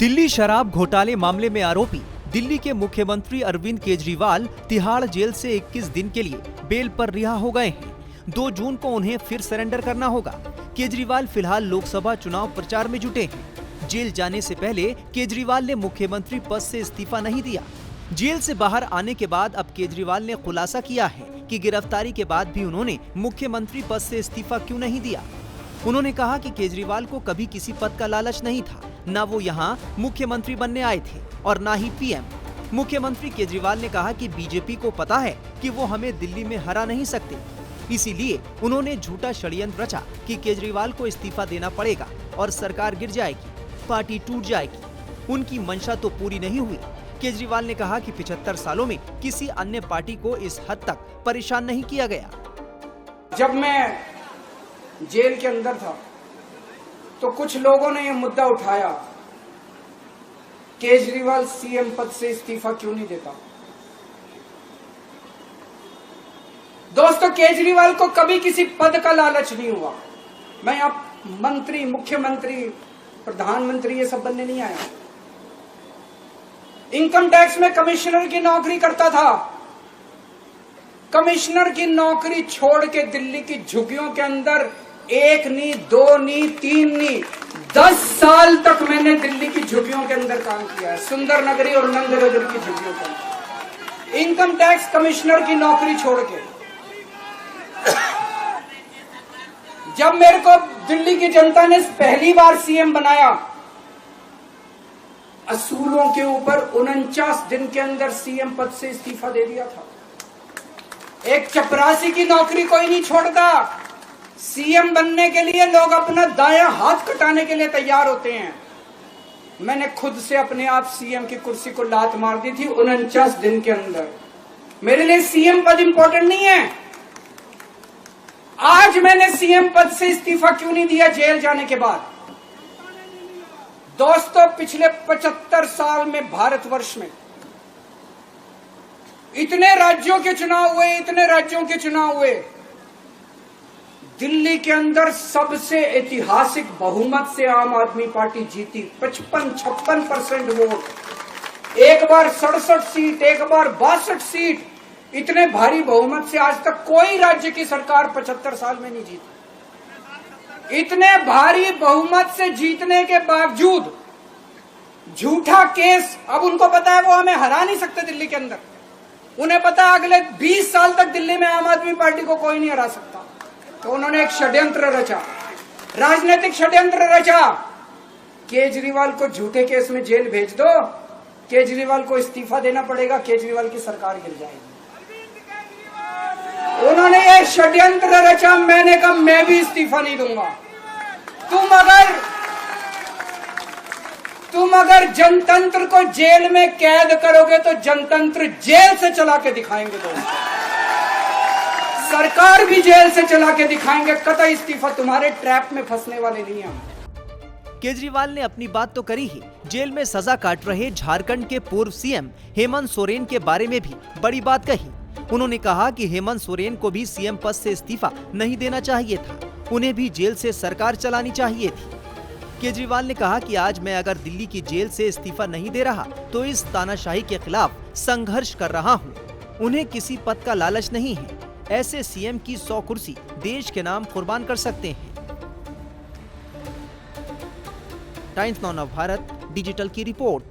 दिल्ली शराब घोटाले मामले में आरोपी दिल्ली के मुख्यमंत्री अरविंद केजरीवाल तिहाड़ जेल से 21 दिन के लिए बेल पर रिहा हो गए हैं। 2 जून को उन्हें फिर सरेंडर करना होगा। केजरीवाल फिलहाल लोकसभा चुनाव प्रचार में जुटे हैं। जेल जाने से पहले केजरीवाल ने मुख्यमंत्री पद से इस्तीफा नहीं दिया। जेल से बाहर आने के बाद अब केजरीवाल ने खुलासा किया है कि गिरफ्तारी के बाद भी उन्होंने मुख्यमंत्री पद से इस्तीफा क्यों नहीं दिया। उन्होंने कहा कि केजरीवाल को कभी किसी पद का लालच नहीं था, न वो यहाँ मुख्यमंत्री बनने आए थे और न ही पीएम। मुख्यमंत्री केजरीवाल ने कहा कि बीजेपी को पता है कि वो हमें दिल्ली में हरा नहीं सकते, इसीलिए उन्होंने झूठा षड्यंत्र रचा कि केजरीवाल को इस्तीफा देना पड़ेगा और सरकार गिर जाएगी, पार्टी टूट जाएगी। उनकी मंशा तो पूरी नहीं हुई। केजरीवाल ने कहा कि 75 सालों में किसी अन्य पार्टी को इस हद तक परेशान नहीं किया गया। जब मैं जेल के अंदर था तो कुछ लोगों ने यह मुद्दा उठाया, केजरीवाल सीएम पद से इस्तीफा क्यों नहीं देता। दोस्तों, केजरीवाल को कभी किसी पद का लालच नहीं हुआ। मैं आप मंत्री, मुख्यमंत्री, प्रधानमंत्री ये सब बनने नहीं आया। इनकम टैक्स में कमिश्नर की नौकरी करता था। कमिश्नर की नौकरी छोड़ के दिल्ली की झुग्गियों के अंदर 1 नहीं, 2 नहीं, 3 नहीं, 10 साल तक मैंने दिल्ली की झुग्गियों के अंदर काम किया है, सुंदर नगरी और नंदनगर की झुग्गियों के अंदर। इनकम टैक्स कमिश्नर की नौकरी छोड़ के जब मेरे को दिल्ली की जनता ने पहली बार सीएम बनाया, असूलों के ऊपर 49 दिन के अंदर सीएम पद से इस्तीफा दे दिया था। एक चपरासी की नौकरी कोई नहीं छोड़ता। सीएम बनने के लिए लोग अपना दायां हाथ कटाने के लिए तैयार होते हैं। मैंने खुद से अपने आप सीएम की कुर्सी को लात मार दी थी 49 दिन के अंदर। मेरे लिए सीएम पद इंपॉर्टेंट नहीं है। आज मैंने सीएम पद से इस्तीफा क्यों नहीं दिया जेल जाने के बाद? दोस्तों, पिछले 75 साल में भारतवर्ष में इतने राज्यों के चुनाव हुए, दिल्ली के अंदर सबसे ऐतिहासिक बहुमत से आम आदमी पार्टी जीती। 55-56% वोट, एक बार 67 सीट, एक बार 62 सीट। इतने भारी बहुमत से आज तक कोई राज्य की सरकार 75 साल में नहीं जीती। इतने भारी बहुमत से जीतने के बावजूद झूठा केस, अब उनको पता है वो हमें हरा नहीं सकते दिल्ली के अंदर। उन्हें पता है अगले 20 साल तक दिल्ली में आम आदमी पार्टी को कोई नहीं हरा सकता। तो उन्होंने एक षड्यंत्र रचा, राजनीतिक षड्यंत्र रचा। केजरीवाल को झूठे केस में जेल भेज दो, केजरीवाल को इस्तीफा देना पड़ेगा, केजरीवाल की सरकार गिर जाएगी। उन्होंने ये षड्यंत्र रचा। मैंने कहा मैं भी इस्तीफा नहीं दूंगा। तुम अगर जनतंत्र को जेल में कैद करोगे तो जनतंत्र जेल से चला के दिखाएंगे। दोस्तों, सरकार भी जेल से चला के दिखाएंगे। कतई इस्तीफा तुम्हारे ट्रैप में फंसने वाले नहीं हैं। केजरीवाल ने अपनी बात तो करी ही, जेल में सजा काट रहे झारखंड के पूर्व सीएम हेमंत सोरेन के बारे में भी बड़ी बात कही। उन्होंने कहा कि हेमंत सोरेन को भी सीएम पद से इस्तीफा नहीं देना चाहिए था, उन्हें भी जेल से सरकार चलानी चाहिए थी। केजरीवाल ने कहा कि आज मैं अगर दिल्ली की जेल से इस्तीफा नहीं दे रहा तो इस तानाशाही के खिलाफ संघर्ष कर रहा हूं। उन्हें किसी पद का लालच नहीं है। ऐसे सीएम की 100 कुर्सी देश के नाम कुर्बान कर सकते हैं। टाइम्स नाउ भारत डिजिटल की रिपोर्ट।